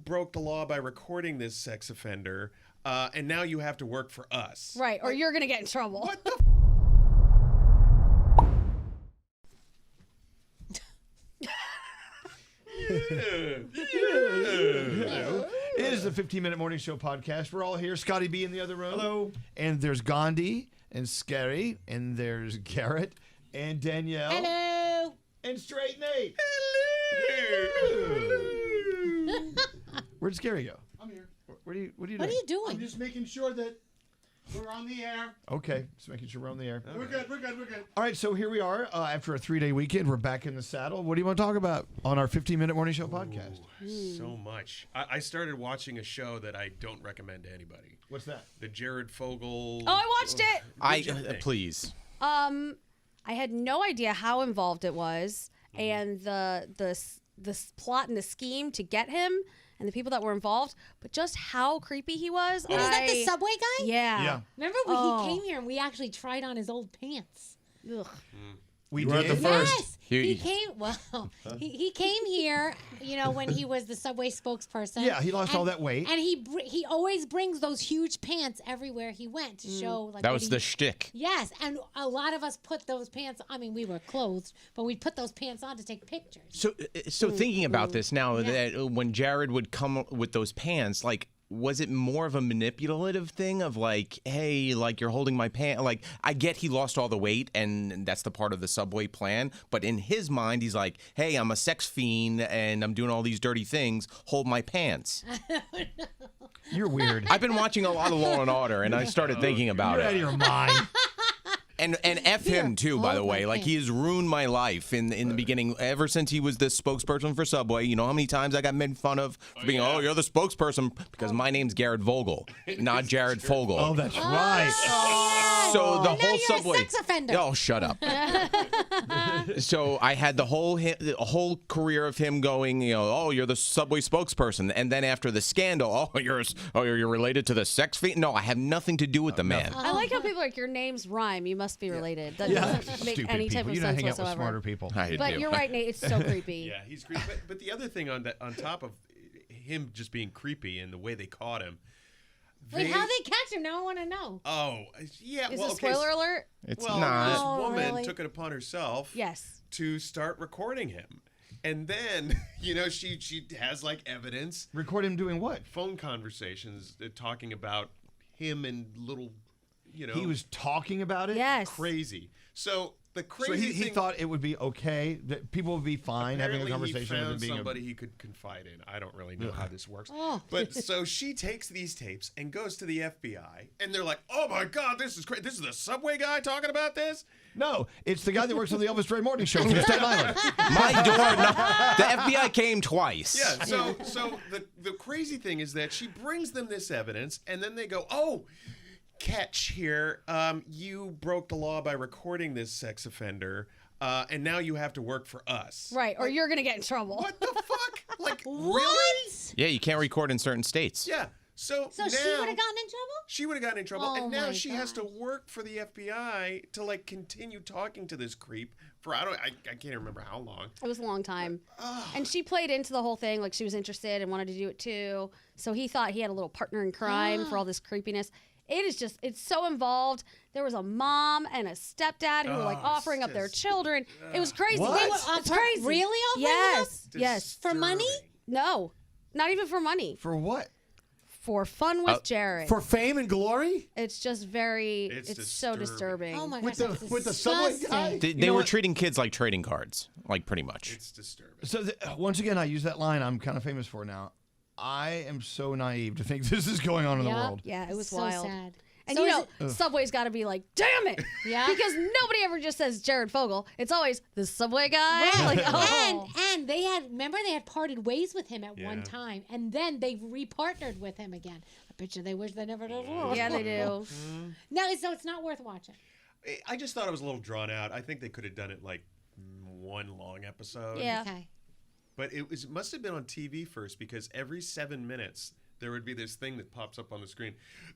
broke the law by recording this sex offender, and now you have to work for us. Right, or you're going to get in trouble. What the It is the 15-minute morning show podcast. We're all here. Scotty B in the other room. Hello. And there's Gandhi and Scary, and there's Garrett and Danielle. Hello. And Straight Nate. Hello. Where'd Scary go? I'm here. What are you doing? What are you doing? I'm just making sure that we're on the air. Okay, just making sure we're on the air. We're good. All right, so here we are after a 3-day weekend. We're back in the saddle. What do you want to talk about on our 15-minute morning show podcast? So much. I started watching a show that I don't recommend to anybody. What's that? The Jared Fogle. Oh, I watched it. Please. I had no idea how involved it was, and the plot and the scheme to get him and the people that were involved, but just how creepy he was. And is that the subway guy? Yeah. Remember when he came here and we actually tried on his old pants? Ugh. We were at did? the first. Yes. He came. Well, he came here. You know, when he was the subway spokesperson. Yeah, he lost all that weight. And he always brings those huge pants everywhere he went to show. Like That was the shtick. Yes, and a lot of us put those pants. I mean, we were clothed, but we put those pants on to take pictures. So thinking about this now, that when Jared would come with those pants, like, was it more of a manipulative thing of like, hey, like you're holding my pants? Like, I get he lost all the weight and that's the part of the subway plan. But in his mind, he's like, hey, I'm a sex fiend and I'm doing all these dirty things. Hold my pants. You're weird. I've been watching a lot of Law and Order and I started thinking about You're out of it. your mind. And F him too, by the way. Like, he has ruined my life in the beginning. Ever since he was the spokesperson for Subway, you know how many times I got made fun of for being, you're the spokesperson, because my name's Garrett Vogel, not Jared Fogle. Oh, that's right. So the And now whole you're Subway. a sex offender. Oh, shut up. So I had the whole career of him going, you're the Subway spokesperson, and then after the scandal, you're related to the sex fiend. No, I have nothing to do with the man. I like how people are like, your names rhyme. You must be related. That Yeah. doesn't make Stupid any people. type of You don't sense hang out with whatsoever. smarter people. But you're right, Nate. It's so creepy. Yeah, he's creepy. But the other thing on top of him just being creepy and the way they caught him. Wait, how they catch him? Now I want to know. Oh, yeah. Is well, it spoiler alert? It's well, not. this Oh, woman really? took it upon herself Yes. to start recording him. And then, she has like evidence, Record him doing what? phone conversations talking about him and little, He was talking about it? Yes. crazy. So the So crazy he thing, thought it would be okay, that people would be fine having a apparently conversation he with him found being somebody he could confide in. I don't really know how this works. Oh. But so she takes these tapes and goes to the FBI, and they're like, "Oh my God, this is crazy! This is the subway guy talking about this." No, it's the guy that works on the Elvis Duran morning show from Staten Island. My door. No, the FBI came twice. Yeah. So the crazy thing is that she brings them this evidence, and then they go, "Oh, catch here! You broke the law by recording this sex offender." And now you have to work for us. Right, or you're going to get in trouble. What the fuck? Like, What? really? Yeah, you can't record in certain states. Yeah. So So now, she would have gotten in trouble? She would have gotten in trouble. Oh And now my she has to gosh. work for the FBI to, like, continue talking to this creep for, I can't even remember how long. It was a long time. And she played into the whole thing, like she was interested and wanted to do it too. So he thought he had a little partner in crime for all this creepiness. It is just, it's so involved. There was a mom and a stepdad who were like offering up their children. It was crazy. What? It was, it's crazy. Really offering Yes. Yes. For money? No, not even for money. For what? For fun with Jared. For fame and glory? It's just very, It's so disturbing. Oh my With gosh, the subway guy? disgusting. They were treating kids like trading cards, like pretty much. It's disturbing. So once again, I use that line I'm kind of famous for now. I am so naive to think this is going on in the Yeah. world. Yeah, it was So sad. sad. And So you is know, Subway's got to be like, damn it. Yeah. Because nobody ever just says Jared Fogle. It's always the Subway guy. Right. Like, oh. And they had parted ways with him at one time, and then they repartnered with him again. I bet you they wish they never did. Yeah, they do. No, so it's not worth watching. I just thought it was a little drawn out. I think they could have done it like one long episode. Yeah. Okay. But it must have been on TV first, because every 7 minutes there would be this thing that pops up on the screen.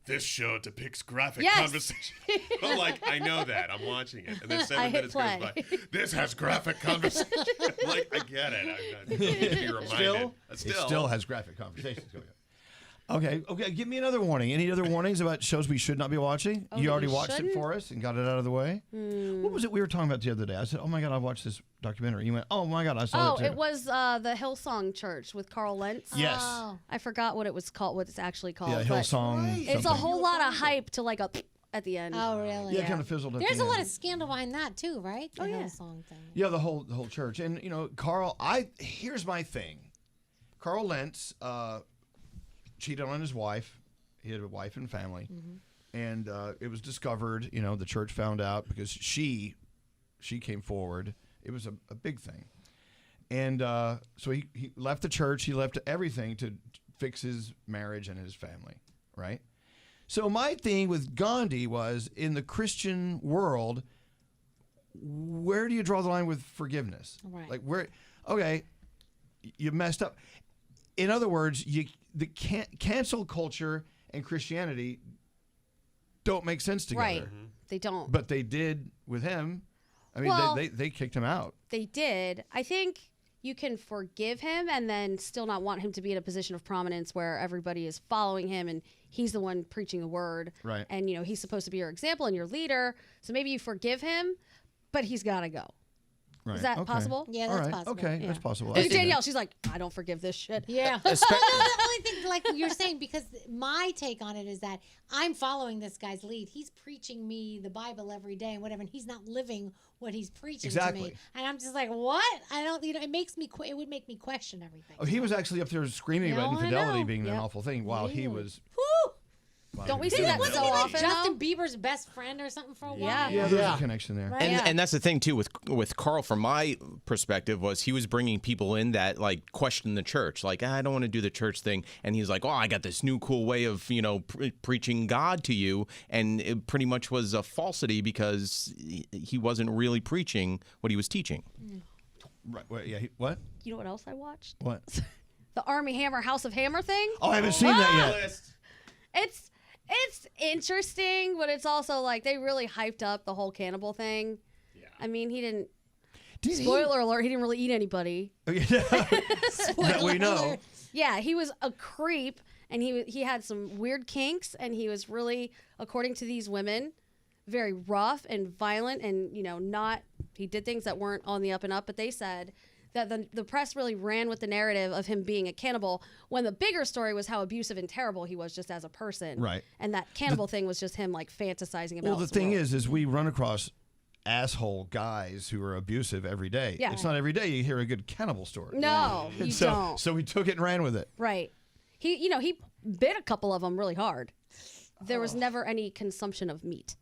This show depicts graphic Yes. conversation. I'm like, I know that. I'm watching it. And then 7 I hit minutes goes play. by. This has graphic conversation. I'm like, I get it. I need to be reminded. It still has graphic conversations going on. Okay, give me another warning. Any other warnings about shows we should not be watching? Oh, You that already we watched it shouldn't? for us and got it out of the way. What was it we were talking about the other day? I said, oh my God, I watched this documentary. You went, oh my God, I saw Oh, it too. it was the Hillsong Church with Carl Lentz. Yes. Oh. I forgot what it was called, what it's actually called. Yeah, but Hillsong. It's a something. whole lot of hype to like a at the end. Oh, really? Yeah, it kind of fizzled at There's the a lot end. of scandal behind that too, right? The Oh, yeah. Hillsong thing. Yeah, the whole church. And, Carl, here's my thing. Carl Lentz cheated on his wife. He had a wife and family. And it was discovered, the church found out because she came forward. It was a big thing. And so he left the church. He left everything to fix his marriage and his family, right? So my thing with Gandhi was, in the Christian world, where do you draw the line with forgiveness? Right. Like, okay, you messed up. In other words, the cancel culture and Christianity don't make sense together. Right. They don't. But they did with him. I mean, Well- they kicked him out. They did. I think you can forgive him and then still not want him to be in a position of prominence where everybody is following him and he's the one preaching the word. Right. And, he's supposed to be your example and your leader. So maybe you forgive him, but he's got to go. Right. Is that Okay. possible? Yeah, All that's right. possible. Okay, Yeah. that's possible. Look I at see that. Danielle. She's like, I don't forgive this shit. Yeah. Well, no, the only thing, like you're saying, because my take on it is that I'm following this guy's lead. He's preaching me the Bible every day and whatever, and he's not living what he's preaching to Exactly. me. And I'm just like, what? I don't, it makes me, it would make me question everything. Oh, he was actually up there screaming about No, I infidelity know. being an Yep. awful thing while he Really? was. Whew! Don't we Isn't see that that so what often? Justin though? Bieber's best friend or something for a while? Yeah. Yeah, there's a connection there. Right. And Yeah. and that's the thing too with Carl. From my perspective, was he was bringing people in that like question the church, like I don't want to do the church thing, and he's like, oh, I got this new cool way of preaching God to you, and it pretty much was a falsity because he wasn't really preaching what he was teaching. Right. Wait, yeah. What? You know what else I watched? What? The Armie Hammer House of Hammer thing. Oh, I haven't seen that yet. List. It's interesting, but it's also like they really hyped up the whole cannibal thing. Yeah. I mean, he didn't. Did he? Spoiler alert: he didn't really eat anybody. That we know. Yeah, he was a creep, and he had some weird kinks, and he was really, according to these women, very rough and violent, and not. He did things that weren't on the up and up, but they said that the press really ran with the narrative of him being a cannibal when the bigger story was how abusive and terrible he was just as a person. Right. And that cannibal thing was just him like fantasizing about. Well, the this thing world. is we run across asshole guys who are abusive every day. Yeah. It's not every day you hear a good cannibal story. No, you so, don't. So we took it and ran with it. Right. He bit a couple of them really hard. There was never any consumption of meat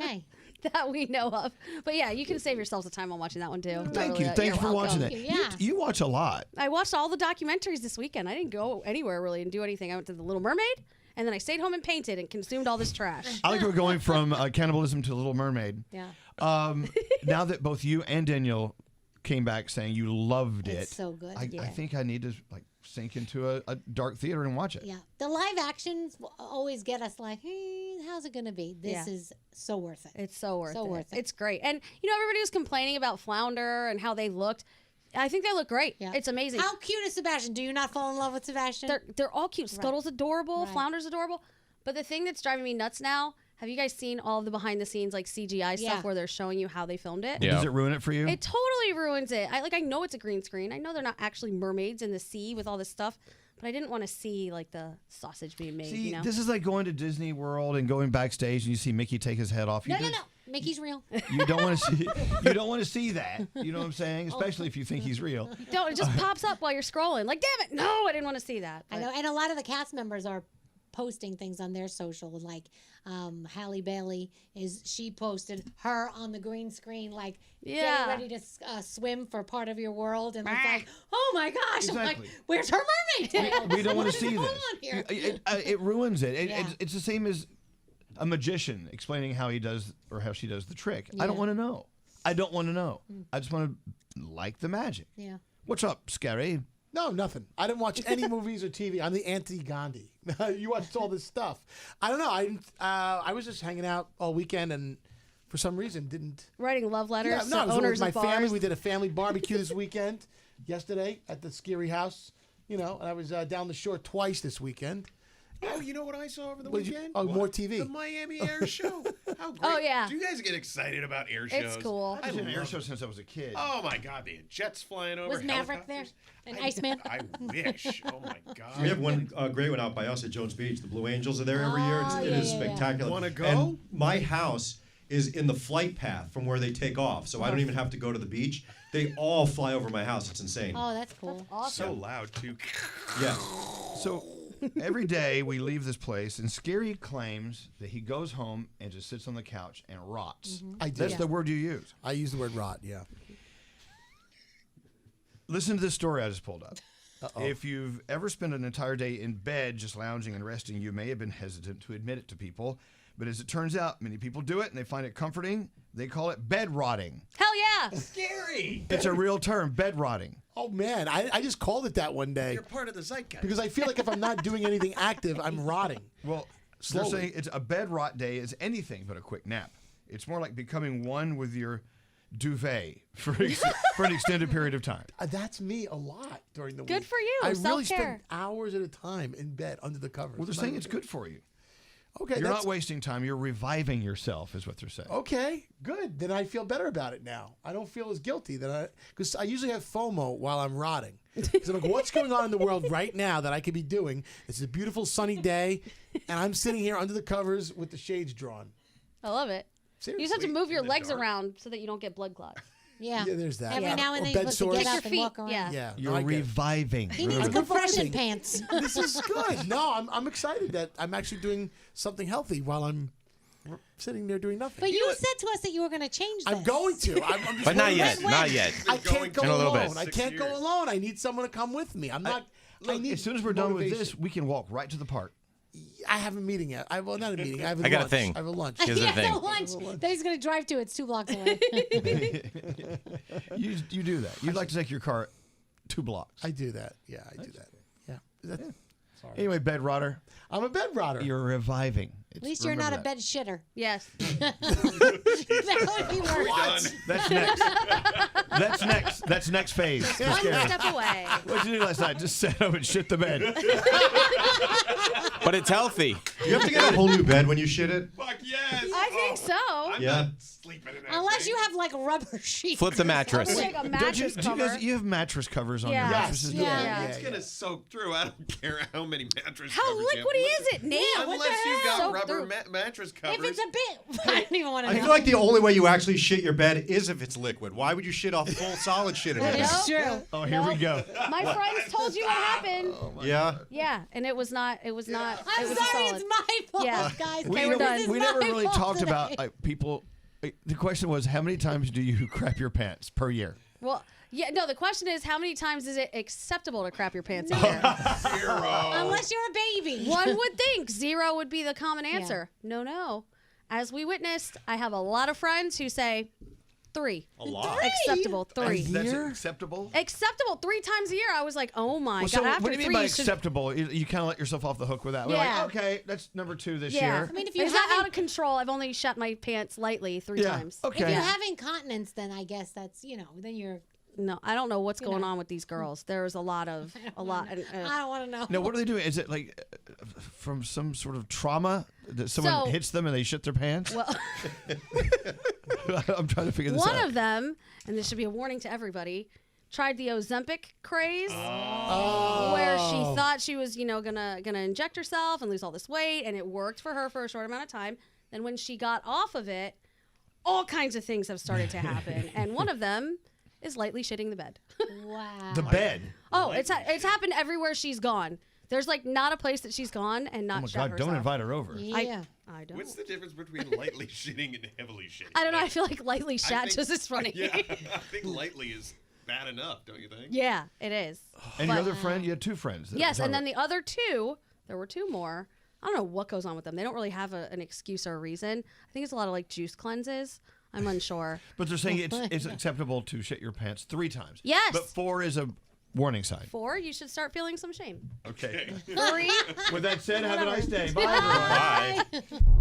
Okay. that we know of. But yeah, you can save yourselves the time on watching that one too. Thank you. You're Thanks for welcome. watching it. Yeah. You watch a lot. I watched all the documentaries this weekend. I didn't go anywhere really and do anything. I went to The Little Mermaid, and then I stayed home and painted and consumed all this trash. I like we're going from cannibalism to Little Mermaid. Yeah. Now that both you and Danielle came back saying you loved it, It's so good. I Yeah. think I need to sink into a dark theater and watch it. Yeah. The live actions will always get us like, hey, how's it going to be? This Yeah. is so worth it. It's so worth So it. worth it. It's great. And everybody was complaining about Flounder and how they looked. I think they look great. Yeah. It's amazing. How cute is Sebastian? Do you not fall in love with Sebastian? They're all cute. Scuttle's adorable. Right. Flounder's adorable. But the thing that's driving me nuts now, have you guys seen all of the behind the scenes like CGI Yeah. stuff where they're showing you how they filmed it? Yeah. Does it ruin it for you? It totally ruins it. I know it's a green screen. I know they're not actually mermaids in the sea with all this stuff, but I didn't want to see like the sausage being made. See, you know? this is like going to Disney World and going backstage and you see Mickey take his head off. You no. just- Mickey's real. You don't want to see. You don't want to see that. You know what I'm saying? Especially if you think he's real. Don't. It just pops up while you're scrolling. Like, damn it! No, I didn't want to see that. I But- know. And a lot of the cast members are posting things on their social. Like Halle Bailey she posted her on the green screen, like Yeah. getting ready to swim for part of your world. And it's like, oh my gosh. I'm like, Exactly. where's her mermaid tail? We don't want What to is see going this. on here? It ruins it. Yeah. It's the same as a magician explaining how he does or how she does the trick. I don't Yeah. want to know. I don't want to know. I just want to like the magic. Yeah. What's up, Scary? No, nothing. I didn't watch any movies or TV. I'm the anti-Gandhi. You watched all this stuff. I don't know. I was just hanging out all weekend and for some reason didn't. Writing love letters Yeah, no, I to was owners with my of bars. family. We did a family barbecue this weekend, yesterday at the Scary House. And I was down the shore twice this weekend. Oh, you know what I saw over the What'd you- weekend? oh, more TV. The Miami Air Show. How great. Oh, yeah. Do you guys get excited about air shows? It's cool. I've been to air love shows since I was a kid. Oh, my God. They had jets flying over. Was Maverick there? helicopters. An Iceman? I wish. Oh, my God. We have one great one out by us at Jones Beach. The Blue Angels are there every year. It is spectacular. Wanna go? And my house is in the flight path from where they take off, so I don't even have to go to the beach. They all fly over my house. It's insane. Oh, that's cool. So loud, too. Yeah. So every day we leave this place, and Scary claims that he goes home and just sits on the couch and rots. I did. That's the word you use. I use the word rot, yeah. Listen to this story I just pulled up. If you've ever spent an entire day in bed just lounging and resting, you may have been hesitant to admit it to people. But as it turns out, many people do it and they find it comforting. They call it bed rotting. Hell yeah. Scary. It's a real term, bed rotting. Oh, man. I just called it that one day You're part of the zeitgeist. because I feel like if I'm not doing anything active, I'm rotting. Well, Slowly. they're saying it's a bed rot day is anything but a quick nap. It's more like becoming one with your duvet for an extended period of time. That's me a lot during the week. Good for you. I really Self-care. spend hours at a time in bed under the covers. Well, they're saying it's good for you. Okay, You're that's not wasting time. You're reviving yourself, is what they're saying. okay. Good. Then I feel better about it now. I don't feel as guilty because I usually have FOMO while I'm rotting. Because I'm like, what's going on in the world right now that I could be doing? It's a beautiful sunny day, and I'm sitting here under the covers with the shades drawn. I love it. Seriously. You just have to move your in the legs dark. around so that you don't get blood clots. Yeah. Yeah, there's that. Every Yeah. now and Or then bed you're supposed to sores. get Your up and feet, walk around. yeah. Yeah, You're I get it. reviving. He needs Remember that. compression Reviving. pants. This is good. No, I'm excited that I'm actually doing something healthy while I'm sitting there doing nothing. But you said to us that you were going to change this. I'm going to. I'm just But not wondering yet. when. Not yet. I Going can't go in a little bit. alone. I 6 can't go years. alone. I need someone to come with me. I'm not. I Look, need as soon as we're done with motivation. this, we can walk right to the park. I have a meeting yet. Well, not a meeting. I have a I got a lunch. thing. I have a lunch. Here's the Yeah, thing. the lunch that he's going to drive to. It's 2 blocks away. You do that. You'd like to take your car 2 blocks. I do that. Yeah, I do that. Yeah. Sorry. Anyway, bed rotter, I'm a bed rotter. you're reviving. At least you're not a bed shitter. Yes. That would be worse. Done. That's next. That's next. That's next phase. for One Scary. step away. What'd you do last night? Just sit up and shit the bed. But it's healthy. You have to get a whole new bed when you shit it. Fuck yes. I think so. I'm Yeah. not sleeping in that Unless thing. you have like a rubber sheet. Flip the mattress. Like a Don't mattress you cover. guys? You have mattress covers on Yeah. your Yes. mattresses. Yeah. It's gonna soak through. I don't care how many mattress How covers you have. liquidy is it, Nate? What the Unless you've hell? got Soak rubber through. mattress covers. If it's a bit, I don't even want to I know. feel like the only way you actually shit your bed is if it's liquid. Why would you shit off full solid shit in That it? is true. Oh, here we go. My friends told you what happened. Yeah. Yeah, and it was not. It was not. I'm it was sorry, a solid. it's my fault, Yeah. guys. Okay, we're done. This is We never my really fault talked today. about like people. The question was, how many times do you crap your pants per year? Well, yeah. No, the question is, how many times is it acceptable to crap your pants in here? Zero. Unless you're a baby. One would think 0 would be the common answer. No. As we witnessed, I have a lot of friends who say 3. A lot. Acceptable 3. That's year? acceptable. Acceptable 3 times a year. I was like, oh my Well, god. so After what do you 3, mean by you should- acceptable? You kind of let yourself off the hook with that. We're Yeah. like, okay, that's number 2 this Yeah. year. I mean, if you It's not haven't- out of control. I've only shut my pants lightly 3 Yeah. times. Okay. If you have incontinence, then I guess that's, then you're. No, I don't know what's going know. on with these girls. There's a lot. I don't want to know. Now, what are they doing? Is it like from some sort of trauma that someone So- hits them and they shit their pants? Well, I'm trying to figure this one out. of them, and this should be a warning to everybody, tried the Ozempic craze, where she thought she was, gonna inject herself and lose all this weight, and it worked for her for a short amount of time. Then when she got off of it, all kinds of things have started to happen, and one of them is lightly shitting the bed. Wow. The bed. Oh, it's happened everywhere she's gone. There's like not a place that she's gone and not Oh my shut God! herself. Don't invite her over. Yeah. I don't. What's the difference between lightly shitting and heavily shitting? I don't know. I feel like lightly I shat think- just as funny. Yeah, I think lightly is bad enough, don't you think? Yeah, it is. And your other friend, you had 2 friends. that Yes, were and then talking the other 2, there were 2 more. I don't know what goes on with them. They don't really have an excuse or a reason. I think it's a lot of like juice cleanses. I'm unsure. But they're saying it's acceptable to shit your pants 3 times. Yes. But 4 is a warning sign. 4, you should start feeling some shame. Okay. 3, With that said, have a nice day. Bye, everyone. Bye.